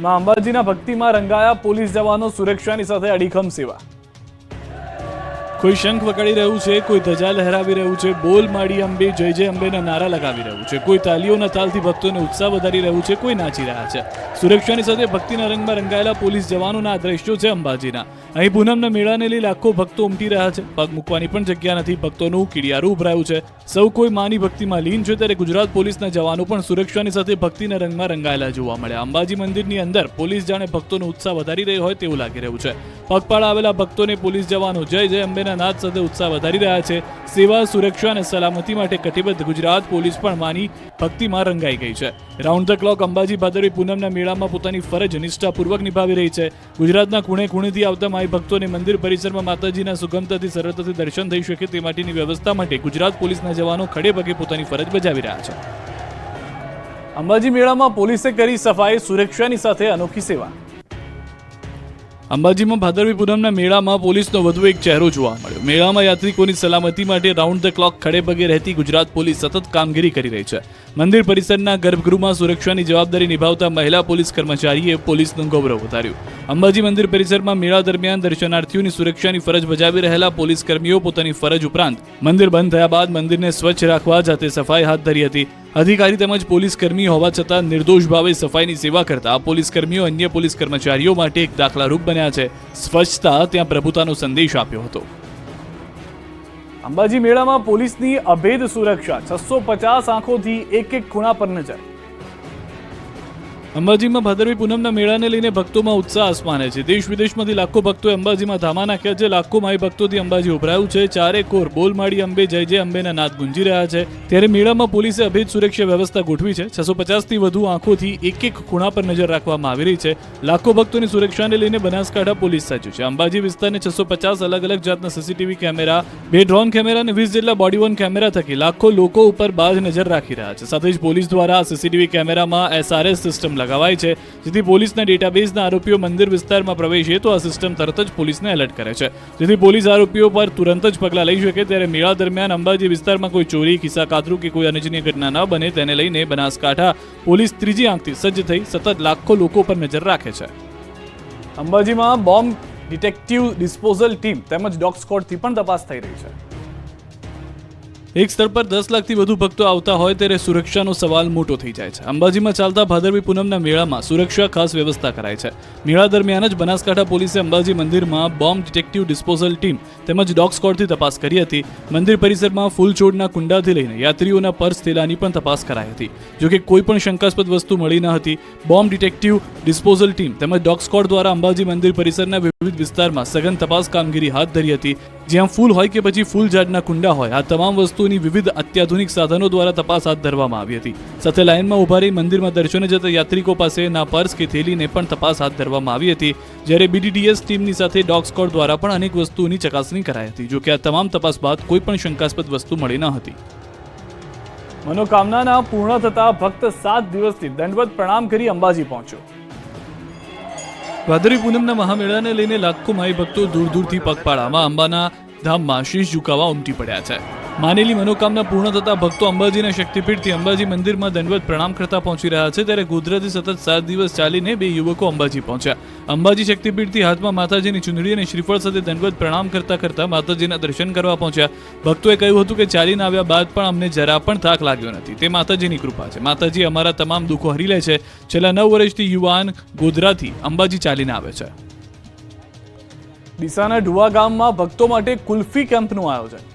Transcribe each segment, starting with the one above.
માં અંબાજીના ભક્તિમાં રંગાયા પોલીસ જવાનો સુરક્ષાની સાથે અડીખમ સેવા। કોઈ શંખ વગાડી રહ્યું છે, કોઈ ધજા લહેરાવી રહ્યું છે, બોલ માડી અંબે જય જય અંબેના નારા લગાવી રહ્યું છે, કોઈ તાલીઓના તાલથી ભક્તોને ઉત્સાહ વધારી રહ્યું છે, કોઈ નાચી રહ્યા છે। સુરક્ષાની સાથે ભક્તિના રંગમાં રંગાયેલા પોલીસ જવાનોના આ દ્રશ્યો છે અંબાજીના। અહીં પૂનમના મેળાને લઈ લાખો ભક્તો ઉમટી રહ્યા છે। પગ મૂકવાની પણ જગ્યા નથી, ભક્તોનું કીડિયારું ઉભરાયું છે। સૌ કોઈ માની ભક્તિમાં લીન છે, ત્યારે ગુજરાત પોલીસના જવાનો પણ સુરક્ષાની સાથે ભક્તિના રંગમાં રંગાયેલા જોવા મળ્યા। અંબાજી મંદિરની અંદર પોલીસ જાણે ભક્તોનો ઉત્સાહ વધારી રહી હોય તેવું લાગી રહ્યું છે। પગપાળા આવેલા ભક્તોને પોલીસ જવાનો જય જય અંબેના નાદ સાથે ઉત્સાહ વધારી રહ્યા છે। સેવા, સુરક્ષા અને સલામતી માટે કટિબદ્ધ ગુજરાત પોલીસ પણ માની ભક્તિમાં રંગાઈ ગઈ છે। રાઉન્ડ ધ ક્લોક અંબાજી ભાદરવી પૂનમના મેળામાં પોતાની ફરજ નિષ્ઠાપૂર્વક નિભાવી રહી છે। ગુજરાતના ખૂણે ખૂણેથી આવતા માઈ ભક્તોને મંદિર પરિસરમાં માતાજીના સુગમતાથી સરળતાથી દર્શન થઈ શકે તે માટેની વ્યવસ્થા માટે ગુજરાત પોલીસના જવાનો ખડે પગે પોતાની ફરજ બજાવી રહ્યા છે। અંબાજી મેળામાં પોલીસે કરી સફાઈ, સુરક્ષાની સાથે અનોખી સેવા। અંબાજીમાં ભાદરવી પૂનમના મેળામાં પોલીસનો વધુ એક ચહેરો જોવા મળ્યો। મેળામાં યાત્રિકોની સલામતી માટે રાઉન્ડ ધ ક્લોક ખડે પગે રહેતી ગુજરાત પોલીસ સતત કામગીરી કરી રહી છે। મંદિર પરિસરના ગર્ભગૃહમાં સુરક્ષાની જવાબદારી નિભાવતા મહિલા પોલીસ કર્મચારીએ પોલીસનું ગૌરવ વધાર્યું। અંબાજી મંદિર પરિસરમાં મેળા દરમિયાન દર્શનાર્થીઓની સુરક્ષાની ફરજ બજાવી રહેલા પોલીસ કર્મીઓ પોતાની ફરજ ઉપરાંત મંદિર બંધ થયા બાદ મંદિરને સ્વચ્છ રાખવા જાતે સફાઈ હાથ ધરી હતી। અધિકારી તેમજ પોલીસ કર્મી હોવા છતાં નિર્દોષ ભાવે સફાઈની સેવા કરતા આ પોલીસ કર્મીઓ અન્ય પોલીસ કર્મચારીઓ માટે એક દાખલારૂપ બન્યા છે। સ્વચ્છતા ત્યાં પ્રભુતાનો સંદેશ આપ્યો હતો। અંબાજી મેળામાં પોલીસની અભેદ સુરક્ષા, 650 આંખોથી એક એક ખૂણા પર નજર। અંબાજીમાં ભાદરવી પૂનમના મેળાને લઈને ભક્તોમાં ઉત્સાહ આસમાને છે। દેશ વિદેશમાંથી લાખો ભક્તોએ અંબાજીમાં ધામા નાખ્યા છે। લાખો માઈ ભક્તોથી અંબાજી ઉભરાયું છે। ચારે કોર બોલ માડી અંબે જય જય અંબેના નાદ ગુંજી રહ્યા છે। ત્યારે મેળામાં પોલીસે અભેદ સુરક્ષા વ્યવસ્થા ગોઠવી છે। 650થી વધુ આંખોથી એક એક ખૂણા પર નજર રાખવામાં આવી રહી છે। લાખો ભક્તોની સુરક્ષાને લઈને બનાસકાંઠા પોલીસ સજ્જ છે। અંબાજી વિસ્તારને 650 અલગ અલગ જાતના સીસીટીવી કેમેરા, 2 ડ્રોન કેમેરા અને 20 જેટલા બોડી વોર્ન કેમેરા થકી લાખો લોકો ઉપર બાજ નજર રાખી રહ્યા છે। સાથે જ પોલીસ દ્વારા સીસીટીવી કેમેરામાં SRS સિસ્ટમ લગાવાય છે, જેથી પોલીસના ડેટાબેઝના આરોપીઓ મંદિર વિસ્તારમાં પ્રવેશે તો આ સિસ્ટમ તરત જ પોલીસને એલર્ટ કરે છે, જેથી પોલીસ આરોપીઓ પર તુરંત જ પગલાં લઈ શકે। ત્યારે મેળા દરમિયાન અંબાજી વિસ્તારમાં કોઈ ચોરી, ખિસ્સાકાતરું કે કોઈ અનિચ્છનીય ઘટના ન બને તેને લઈને બનાસકાંઠા પોલીસ ત્રીજી આંખથી સજ્જ થઈ સતત લાખો લોકો પર નજર રાખે છે। અંબાજીમાં બોમ્બ ડિટેક્ટિવ ડિસ્પોઝલ ટીમ તેમજ ડોગ સ્ક્વોડથી પણ તપાસ થઈ રહી છે। એક સ્થળ પર 10 લાખથી વધુ ભક્તો આવતા હોય ત્યારે સુરક્ષાનો સવાલ મોટો થઈ જાય છે। અંબાજીમાં ચાલતા ભાદરવી પૂનમના મેળામાં સુરક્ષા ખાસ વ્યવસ્થા કરાઈ છે। મેળા દરમિયાન જ બનાસકાંઠા પોલીસે અંબાજી મંદિરમાં બોમ્બ ડિટેક્ટિવ ડિસ્પોઝલ ટીમ તેમજ ડોગ સ્ક્વોડથી તપાસ કરી હતી। મંદિર પરિસરમાં ફૂલ છોડના કુંડાથી લઈને યાત્રીઓના પર્સ થેલાની પણ તપાસ કરાઈ હતી, જોકે કોઈ પણ શંકાસ્પદ વસ્તુ મળી ન હતી। બોમ્બ ડિટેક્ટિવ ડિસ્પોઝલ ટીમ તેમજ ડોગ સ્ક્વોડ દ્વારા અંબાજી મંદિર પરિસરના વિવિધ વિસ્તારમાં સઘન તપાસ કામગીરી હાથ ધરી હતી। જ્યાં ફૂલ હોય કે પછી ફૂલ ઝાડના કુંડા હોય, આ તમામ વસ્તુઓની વિવિધ અત્યાધુનિક સાધનો દ્વારા તપાસ હાથ ધરવામાં આવી હતી। સાથે લાઇનમાં ઉભા રહી મંદિરમાં દર્શને જતા યાત્રિકો પાસેના પર્સ કે થેલીને પણ તપાસ હાથ ધરવામાં આવી હતી। જ્યારે BDDS ટીમની સાથે ડોગ સ્ક્વોડ દ્વારા પણ અનેક વસ્તુઓની ચકાસણી કરાઈ હતી, જોકે આ તમામ તપાસ બાદ કોઈ પણ શંકાસ્પદ વસ્તુ મળી ન હતી। મનોકામનાના પૂર્ણ થતા ભક્ત 7 દિવસથી દંડવત પ્રણામ કરી અંબાજી પહોંચ્યો। ભાદરવી પૂનમના મહામેળાને લઈને લાખો માઈ ભક્તો દૂર દૂરથી પગપાળામાં અંબાના ધામમાં શીશ ઝુકાવવા ઉમટી પડ્યા છે। માનેલી મનોકામના પૂર્ણ થતા ભક્તો અંબાજીના શક્તિપીઠથી અંબાજી મંદિરમાં દંડવત પ્રણામ કરતા પહોંચી રહ્યા છે। ત્યારે ગોધરાથી સતત 7 દિવસ ચાલીને 2 યુવકો અંબાજી પહોંચ્યા। અંબાજી શક્તિપીઠથી હાથમાં માતાજીની ચુંદડી અને શ્રીફળ સાથે દંડવત પ્રણામ કરતા કરતા માતાજીના દર્શન કરવા પહોંચ્યા। ભક્તોએ કહ્યું હતું કે ચાલીને આવ્યા બાદ પણ અમને જરા પણ થાક લાગ્યો નથી, તે માતાજીની કૃપા છે। માતાજી અમારા તમામ દુઃખો હરી લે છે। છેલ્લા 9 વર્ષથી યુવાન ગોધરાથી અંબાજી ચાલીને આવે છે। ડીસાના ઢુવા ગામમાં ભક્તો માટે કુલ્ફી કેમ્પનું આયોજન।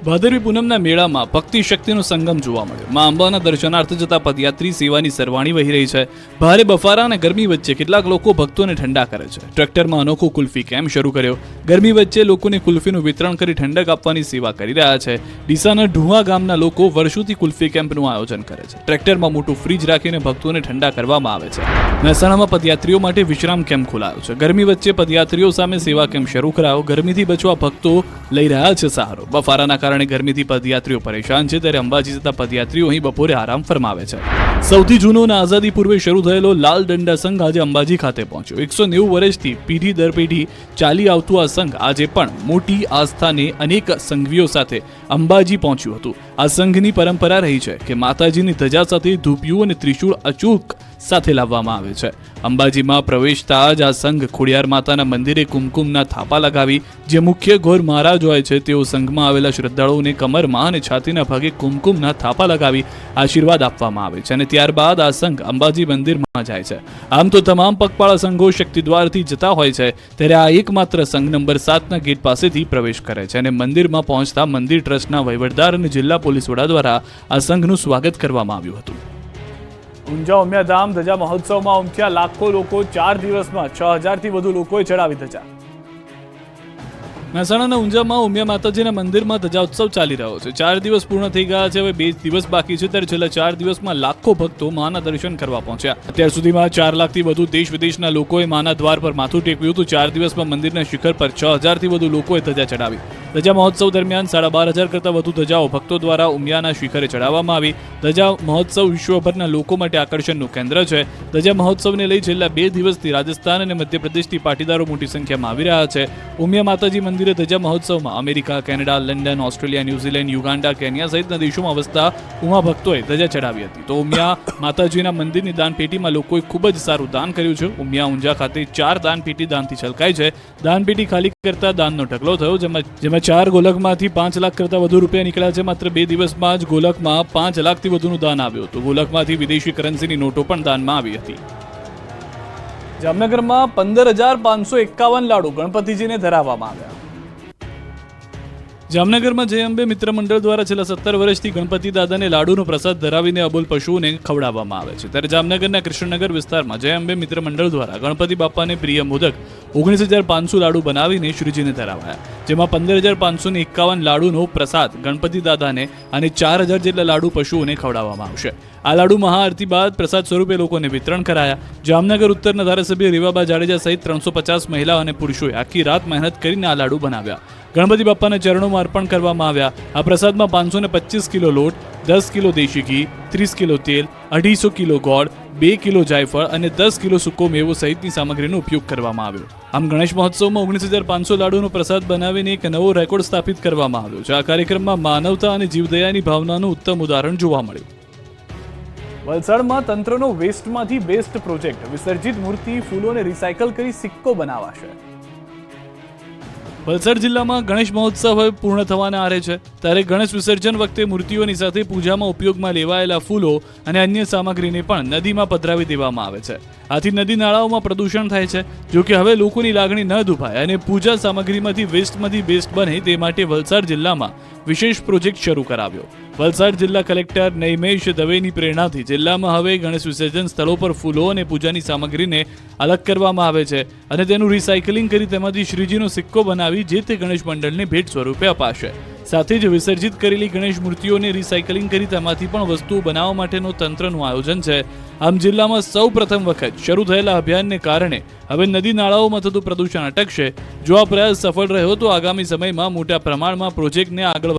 ભાદરવી પૂનમના મેળામાં ભક્તિ શક્તિનો સંગમ જોવા મળ્યો। માં અંબાના દર્શનાર્થે જતા પદયાત્રી સેવાની સરવાણી વહી રહી છે। ભારે બફારા અને ગરમી વચ્ચે કેટલાક લોકો ભક્તોને ઠંડા કરે છે। ટ્રેક્ટરમાં અનોખો કુલ્ફી કેમ્પ શરૂ કર્યો। ગરમી વચ્ચે લોકોને કુલ્ફીનું વિતરણ કરી ઠંડક આપવાની સેવા કરી રહ્યા છે। ડીસાના ઢુવા ગામના લોકો વર્ષોથી કુલ્ફી કેમ્પનું આયોજન કરે છે। ટ્રેક્ટરમાં મોટું ફ્રીજ રાખીને ભક્તોને ઠંડા કરવામાં આવે છે। મહેસાણામાં પદયાત્રીઓ માટે વિશ્રામ કેમ્પ ખોલાયો છે। ગરમી વચ્ચે પદયાત્રીઓ સામે સેવા કેમ્પ શરૂ કરાયો। ગરમીથી બચવા ભક્તો લઈ રહ્યા છે સહારો। બફારાના કારણે ગરમીથી પદયાત્રીઓ પરેશાન છે, ત્યારે અંબાજી જતા પદયાત્રીઓ અહીં બપોરે આરામ ફરમાવે છે। સૌથી જૂનો અને આઝાદી પૂર્વે શરૂ થયેલો લાલ દંડા સંઘ આજે અંબાજી ખાતે પહોંચ્યો। 190 વર્ષથી પેઢી દર પેઢી ચાલી આવતું આ સંઘ આજે પણ મોટી આસ્થાને અનેક સંઘવીઓ સાથે અંબાજી પહોંચ્યું હતું। આ સંઘની પરંપરા રહી છે કે માતાજીની ધજા સાથે ધૂપિયું અને ત્રિશૂળ અચૂક સાથે લાવવામાં આવે છે. અંબાજીમાં પ્રવેશતા જ આ સંઘ ખોડિયાર માતાના મંદિરે કુમકુમના થાપા લગાવી જે મુખ્ય ગોર મહારાજ હોય છે તેઓ સંઘમાં આવેલા શ્રદ્ધાળુઓને કમરમાં અને છાતીના ભાગે કુમકુમના થાપા લગાવી આશીર્વાદ આપવામાં આવે છે અને ત્યારબાદ આ સંઘ અંબાજી મંદિરમાં જાય છે. આમ તો તમામ પગપાળા સંઘો શક્તિદ્વારથી જતા હોય છે, ત્યારે આ એકમાત્ર સંઘ નંબર 7ના ગેટ પાસેથી પ્રવેશ કરે છે અને મંદિરમાં પહોંચતા મંદિર ટ્રસ્ટના વહીવટદાર અને જિલ્લા પોલીસ વડા દ્વારા આ સંઘનું સ્વાગત કરવામાં આવ્યું હતું. ઊંઝા ઉમિયાધામ ધજા મહોત્સવમાં ઉમટ્યા લાખો લોકો. 4 દિવસમાં 6000થી વધુ લોકોએ ચડાવી ધજા. મહેસાણાના ઊંઝામાં ઉમિયા માતાજીના મંદિરમાં ધજા ઉત્સવ ચાલી રહ્યો છે. 4 દિવસ પૂર્ણ થઈ ગયા છે, હવે 2 દિવસ બાકી છે, ત્યારે છેલ્લા 4 દિવસમાં લાખો ભક્તો માના દર્શન કરવા પહોંચ્યા. અત્યાર સુધીમાં 4 લાખથી વધુ દેશ વિદેશના લોકોએ માના દ્વાર પર માથું ટેકવ્યું હતું. 4 દિવસમાં મંદિરના શિખર પર 6000થી વધુ લોકોએ ધજા ચડાવી. ધજા મહોત્સવ દરમિયાન 12500 કરતાં વધુ ધજાઓ ભક્તો દ્વારા ઉમિયાના શિખરે ચડાવવામાં આવી. ધજા મહોત્સવ વિશ્વભરના લોકો માટે આકર્ષણનું કેન્દ્ર છે. ધજા મહોત્સવને લઈ છેલ્લા 2 દિવસથી રાજસ્થાન અને મધ્યપ્રદેશથી પાટીદારો મોટી સંખ્યામાં આવી રહ્યા છે. ઉમિયા માતાજી મંદિરે ધજા મહોત્સવમાં America, Canada, London, Australia, New Zealand, Uganda, Kenya સહિતના દેશોમાં વસતા ઉમા ભક્તોએ ધજા ચડાવી હતી. તો ઉમિયા માતાજીના મંદિરની દાનપેટીમાં લોકોએ ખૂબ જ સારું દાન કર્યું છે. ઉમિયા ઊંઝા ખાતે 4 દાનપેટી દાનથી છલકાઈ છે. દાનપેટી ખાલી કરતા દાનનો ઢગલો થયો, જેમાં 4 ગોલકમાંથી 5 લાખ કરતાં વધુ રૂપિયા નીકળ્યા છે. માત્ર 2 દિવસમાં જ ગોલકમાં 5 લાખથી વધુનું દાન આવ્યું હતું. ગોલકમાંથી વિદેશી કરન્સીની નોટો પણ દાનમાં આવી હતી. જામનગરમાં 15551 લાડુ ગણપતિજીને ધરાવવામાં આવ્યા. જામનગરમાં જય અંબે મિત્ર મંડળ દ્વારા છેલ્લા 17 વર્ષથી ગણપતિ દાદાને લાડુનો પ્રસાદ ધરાવીને અબોલ પશુઓને ખવડાવવામાં આવે છે. ત્યારે જામનગરના કૃષ્ણનગર વિસ્તારમાં જય અંબે મિત્ર મંડળ દ્વારા ગણપતિ બાપાને પ્રિય મોદક 19500 લાડુ બનાવીને શ્રીજીને ધરાવાયા, જેમાં 15551 લાડુનો પ્રસાદ ગણપતિ દાદાને અને 4000 જેટલા લાડુ પશુઓને ખવડાવવામાં આવશે. આ લાડુ મહાઆરતી બાદ પ્રસાદ સ્વરૂપે લોકોને વિતરણ કરાયા. જામનગર ઉત્તરના ધારાસભ્ય રેવાબા જાડેજા સહિત 350 મહિલા અને પુરુષોએ આખી રાત મહેનત કરીને આ લાડુ બનાવ્યા. ગણપતિ બાપાના ચરણોમાં અર્પણ કરવામાં આવ્યા. આ પ્રસાદમાં 525 કિલો લોટ, 10 કિલો દેશી ઘી, 30 કિલો તેલ, 250 કિલો ગોળ, 2 કિલો જાયફળ અને 10 કિલો સૂકો મેવો સહિતની સામગ્રીનો ઉપયોગ કરવામાં આવ્યો. આમ ગણેશ મહોત્સવમાં 19500 લાડુનો પ્રસાદ બનાવીને એક નવો રેકોર્ડ સ્થાપિત કરવામાં આવ્યો છે. આ કાર્યક્રમમાં માનવતા અને જીવદયાની ભાવનાનું ઉત્તમ ઉદાહરણ જોવા મળ્યું. વલસાડમાં તંત્રનો વેસ્ટમાંથી બેસ્ટ પ્રોજેક્ટ. વિસર્જિત મૂર્તિ ફૂલોને રિસાયકલ કરી સિક્કો બનાવાશે. વલસાડ જિલ્લામાં ગણેશ મહોત્સવ હવે પૂર્ણ થવાના આરે છે, ત્યારે ગણેશ વિસર્જન વખતે મૂર્તિઓની સાથે પૂજામાં ઉપયોગમાં લેવાયેલા ફૂલો અને અન્ય સામગ્રીને પણ નદીમાં પધરાવી દેવામાં આવે છે. આથી નદી નાળાઓમાં પ્રદૂષણ થાય છે. જો કે હવે લોકોની લાગણી ન દુભાય અને પૂજા સામગ્રીમાંથી વેસ્ટમાંથી બેસ્ટ બને તે માટે વલસાડ જિલ્લામાં વિશેષ પ્રોજેક્ટ શરૂ કરાવ્યો. વલસાડ જિલ્લા કલેક્ટર નૈમેશ દવેની પ્રેરણાથી જિલ્લામાં હવે ગણેશ વિસર્જન સ્થળો પર ફૂલો અને પૂજાની સામગ્રીને અલગ કરવામાં આવે છે અને તેનું રિસાયકલિંગ કરી તેમાંથી શ્રીજીનો સિક્કો બનાવી જે તે ગણેશ મંડળને ભેટ સ્વરૂપે અપાશે. સાથે જ વિસર્જિત કરેલી ગણેશ મૂર્તિઓને રિસાયકલિંગ કરી તેમાંથી પણ વસ્તુઓ બનાવવા માટેનું તંત્રનું આયોજન છે. આમ જિલ્લામાં સૌ પ્રથમ વખત શરૂ થયેલા અભિયાનને કારણે હવે નદી નાળાઓમાં થતું પ્રદૂષણ અટકશે. જો આ પ્રયાસ સફળ રહ્યો તો આગામી સમયમાં મોટા પ્રમાણમાં પ્રોજેક્ટને આગળ